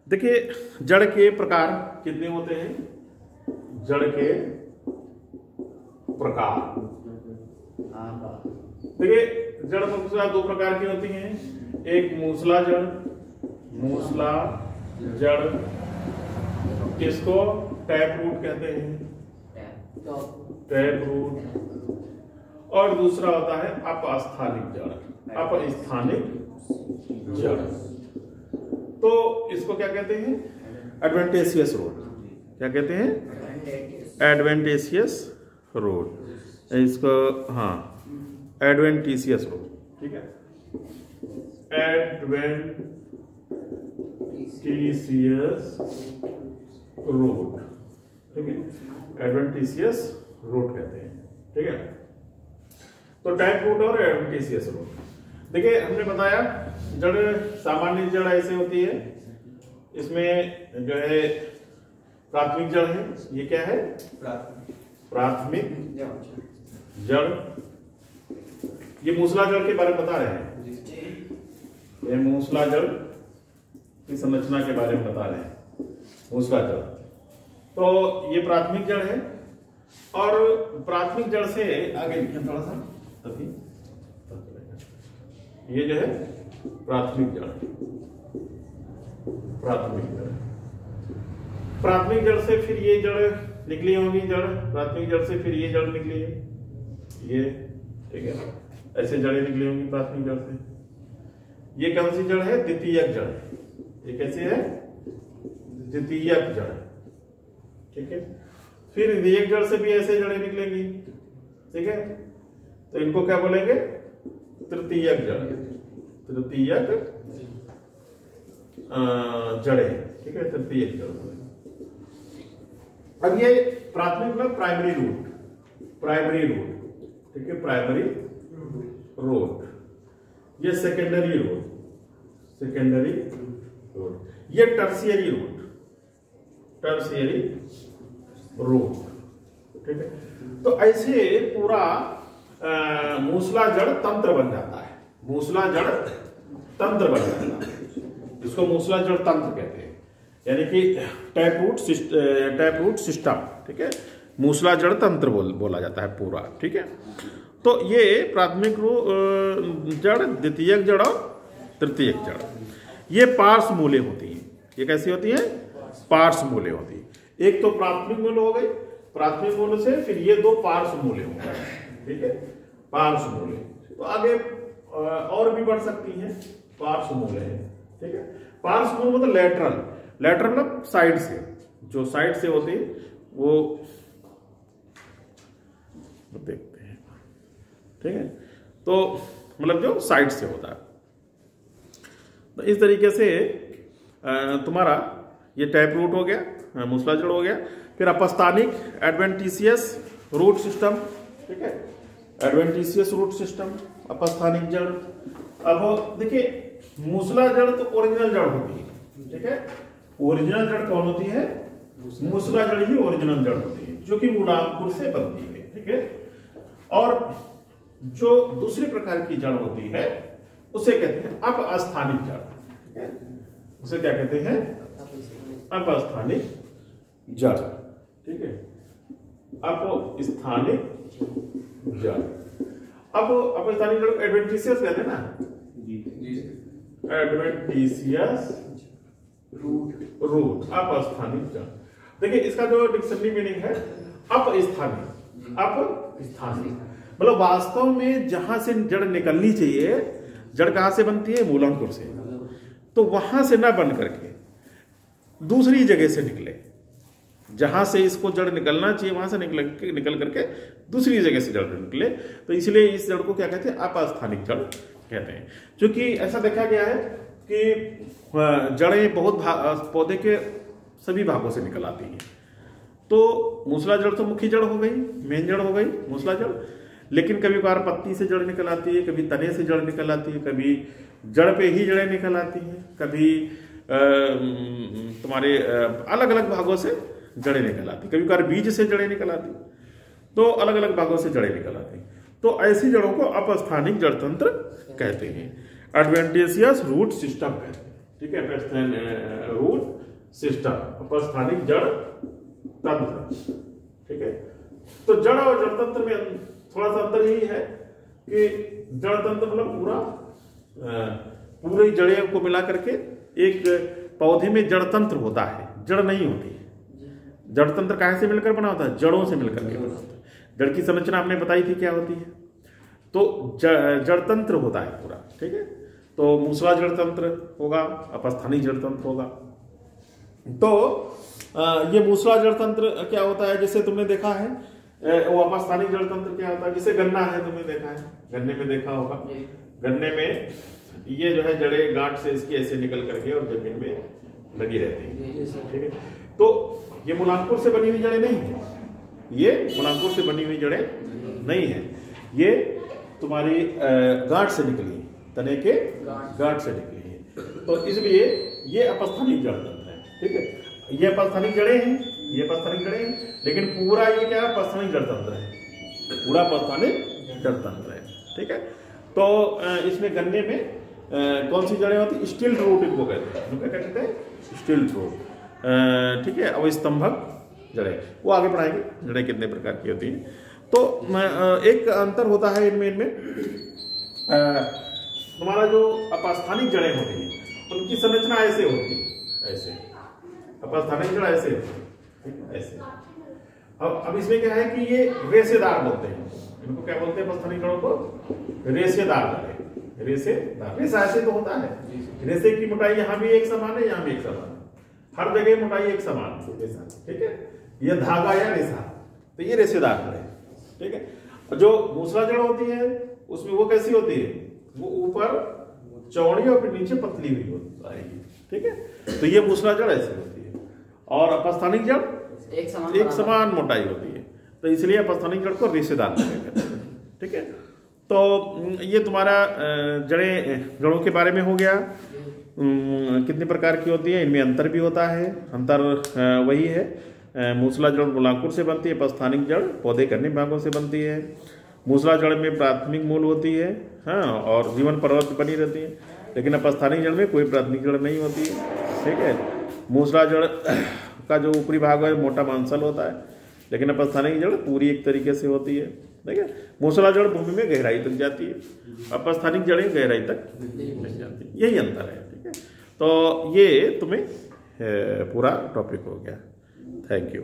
देखिए जड़ के प्रकार कितने होते हैं? जड़ के प्रकार देखिए जड़ मुख्यतः दो प्रकार की होती हैं, एक मूसला जड़, मूसला जड़ किसको टैप रूट कहते हैं, टैप रूट, और दूसरा होता है अपस्थानिक जड़, अपस्थानिक जड़। तो इसको क्या कहते हैं? Adventitious road. क्या कहते हैं? Adventitious road. इसको हाँ एडवेंटिशियस रोड, ठीक है, एडवेंटिशियस रोड, ठीक है, एडवेंटिशियस रोड कहते हैं, ठीक है। तो टैप रूट और एडवेंटिशियस रोड। देखिए हमने बताया जड़, सामान्य जड़ ऐसे होती है, इसमें जो है प्राथमिक जड़ है, ये क्या है? प्राथमिक जड़। ये मूसला जड़ के बारे में बता रहे हैं, ये मूसला जड़ की संरचना के बारे में बता रहे हैं, मूसला जड़। तो ये प्राथमिक जड़ है, और प्राथमिक जड़ से आगे लिखें थोड़ा सा, तभी ये जो है प्राथमिक जड़, प्राथमिक जड़, प्राथमिक जड़ से फिर ये जड़ निकली होगी, जड़ प्राथमिक जड़ से फिर ये जड़ निकली है, ये, ठीक है, ऐसे जड़ें निकली होंगी प्राथमिक जड़ से। ये कौन सी जड़ है? द्वितीयक जड़। ये कैसी है? द्वितीयक जड़, ठीक है। फिर द्वितीयक जड़ से भी ऐसे जड़ें निकलेंगी, ठीक है, तो इनको क्या बोलेंगे? तृतीयक जड़, तृतीयक जड़ें, ठीक है, तृतीयक जड़ बोलेंगे। अब ये प्राथमिक में प्राइमरी रूट, प्राइमरी रूट, ठीक है, प्राइमरी रूट। ये सेकेंडरी रूट, सेकेंडरी रूट। ये टर्शियरी रूट, टर्शियरी रूट, ठीक है। तो ऐसे पूरा मूसला जड़ तंत्र बन जाता है, मूसला जड़ तंत्र बन जाता है, इसको मूसला जड़ तंत्र कहते हैं, यानी कि टैप रूट सिस्टम, ठीक है, मूसला जड़ तंत्र बोला जाता है पूरा, ठीक है। तो ये प्राथमिक जड़, द्वितीयक जड़ और तृतीयक जड़, ये पार्श्व मूलें होती हैं। ये कैसी होती है? पार्श्व मूलें होती है। एक तो प्राथमिक मूल हो गई, प्राथमिक मूल से फिर ये दो पार्श्व मूलें हो गई, ठीक है, पार्श्व मूलें। तो आगे और भी बढ़ सकती हैं पार्श्व मूलें, ठीक है। पार्श्व मूल मतलब लेटरल, लेटरल मतलब साइड से, जो साइड से होती है वो देखते हैं, ठीक है। तो मतलब जो साइड से होता है। तो इस तरीके से तुम्हारा ये टैप रूट हो गया, मूसला जड़ हो गया। फिर अपस्थानिक एडवेंटिशियस रूट सिस्टम, ठीक है, एडवेंटिशियस रूट सिस्टम, अपस्थानिक जड़। अब देखिए मूसला जड़ तो ओरिजिनल जड़ होती है, ठीक है, ओरिजिनल जड़ कौन होती है? मूसला जड़ ही ओरिजिनल जड़ होती है, जो कि मूलांकुर से बनती है, ठीक है। और जो दूसरी प्रकार की जड़ होती है उसे कहते हैं अपस्थानिक जड़, ठीक है, उसे क्या कहते हैं? अपस्थानिक जड़, ठीक है, अपस्थानिक जड़। अब अपस्थानिक जड़ एडवेंटिशियस कहते हैं ना, एडवेंटिशियस रूट, अपस्थानिक जड़। देखिए इसका जो डिक्शनरी मीनिंग है अपस्थानिक, अपस्थानिक मतलब वास्तव में जहां से जड़ निकलनी चाहिए, जड़ कहां से बनती है? मूलांकुर से, तो वहां से ना बन करके दूसरी जगह से निकले, जहां से इसको जड़ निकलना चाहिए वहां से निकल करके दूसरी जगह से जड़ निकले, तो इसलिए इस जड़ को क्या कहते हैं? अपस्थानिक जड़ कहते हैं। क्योंकि ऐसा देखा गया है कि जड़ें बहुत पौधे के सभी भागों से निकल आती हैं। तो मूसला जड़ तो मुख्य जड़ हो गई, मेन जड़ हो गई मूसला जड़, लेकिन कभी बार पत्ती से जड़ निकल आती है, कभी तने से जड़ निकल आती है, कभी जड़ पे ही जड़ें निकल आती हैं, कभी तुम्हारे अलग अलग भागों से जड़ें निकल आती, कभी बार बीज से जड़ें निकल आती, तो अलग अलग भागों से जड़ें निकल आती। तो ऐसी जड़ों को अपस्थानिक जड़ तंत्र कहते हैं, एडवेंटिशियस रूट सिस्टम कहते हैं, ठीक है, रूट सिस्टम, अपस्थानिक जड़ तंत्र। ठीक है, तो जड़ और जड़ तंत्र में थोड़ा सा अंतर यही है कि जड़ तंत्र मतलब पूरी जड़ें को मिला करके एक पौधे में जड़ तंत्र होता है, जड़ नहीं होती है। जड़ तंत्र कहाँ से मिलकर बना होता है? जड़ों से मिलकर के बना होता है। जड़ की संरचना आपने बताई थी क्या होती है, तो जड़ तंत्र होता है पूरा। ठीक है, तो मूसला जड़ तंत्र होगा, अपस्थानिक जड़ तंत्र होगा। तो ये मूसला जड़ तंत्र क्या होता है, जैसे तुमने देखा है, वो अपस्थानिक जड़ तंत्र क्या होता है, जैसे गन्ना है, तुमने देखा है, गन्ने में देखा होगा, गन्ने में ये जो है जड़ें गांठ से इसकी ऐसे निकल करके और जमीन में लगी रहती है। ठीक है, तो ये मूलांकुर से बनी हुई जड़ें नहीं है, ये मूलांकुर से बनी हुई जड़ें नहीं है, ये तुम्हारी गांठ से निकली, तने के गांठ से निकली है। तो इसलिए ये अपस्थानिक जड़ तंत्र है। ठीक है, ये अपस्थानिक जड़ें हैं, ये अपस्थानिक जड़ें हैं, लेकिन पूरा ये क्या है? अपस्थानिक जड़ तंत्र है, पूरा अपस्थानिक जड़ तंत्र है। ठीक है, तो इसमें गन्ने में कौन सी जड़ें होती? स्टिल्ट रूट इनको कहते हैं, क्या कहते हैं? स्टिल्ट रूट। ठीक है, अविस्तंभक जड़ें, वो आगे पढ़ाएंगे जड़ें कितने प्रकार की होती हैं। तो एक अंतर होता है इनमें तुम्हारा जो अपस्थानिक जड़ें होती हैं उनकी संरचना ऐसे होती है, ऐसे अपस्थानिक जड़ ऐसे होती है, ऐसे। अब इसमें क्या है कि ये रेशेदार बोलते हैं, इनको क्या बोलते हैं? अपस्थानिक जड़ों को रेशेदार जड़ें। रेशेदार, रेशा ऐसे तो होता है, रेशे की मोटाई यहाँ भी एक समान है, यहाँ भी एक समान है, हर जगह मोटाई एक समान है रेशा। ठीक है, ये धागा या रेशा, तो ये रेशेदार जड़ है। ठीक है, जो मूसला जड़ होती है उसमें वो कैसी होती है? वो ऊपर चौड़ी और फिर नीचे पतली हुई होती है। ठीक है, तो ये मूसला जड़ ऐसी होती है, और अपस्थानिक जड़ एक समान मोटाई होती है, तो इसलिए अपस्थानिक जड़ को रेशेदार कहते हैं। ठीक है, तो ये तुम्हारा जड़ों के बारे में हो गया। कितने प्रकार की होती है, इनमें अंतर भी होता है। अंतर वही है, मूसला जड़ मूलांकुर से बनती है, अपस्थानिक जड़ पौधे के अन्य भागों से बनती है। मूसला जड़ में प्राथमिक मूल होती है, हाँ, और जीवन पर्वत बनी रहती है, लेकिन अपस्थानिक जड़ में कोई प्राथमिक जड़ नहीं होती है। ठीक है, मूसला जड़ का जो ऊपरी भाग है मोटा मांसल होता है, लेकिन अपस्थानिक जड़ पूरी एक तरीके से होती है। ठीक है, मूसला जड़ भूमि में गहराई तक जाती है, अपस्थानिक जड़ें गहराई तक नहीं जाती, यही अंतर है। ठीक है, तो ये तुम्हें पूरा टॉपिक हो गया। Thank you.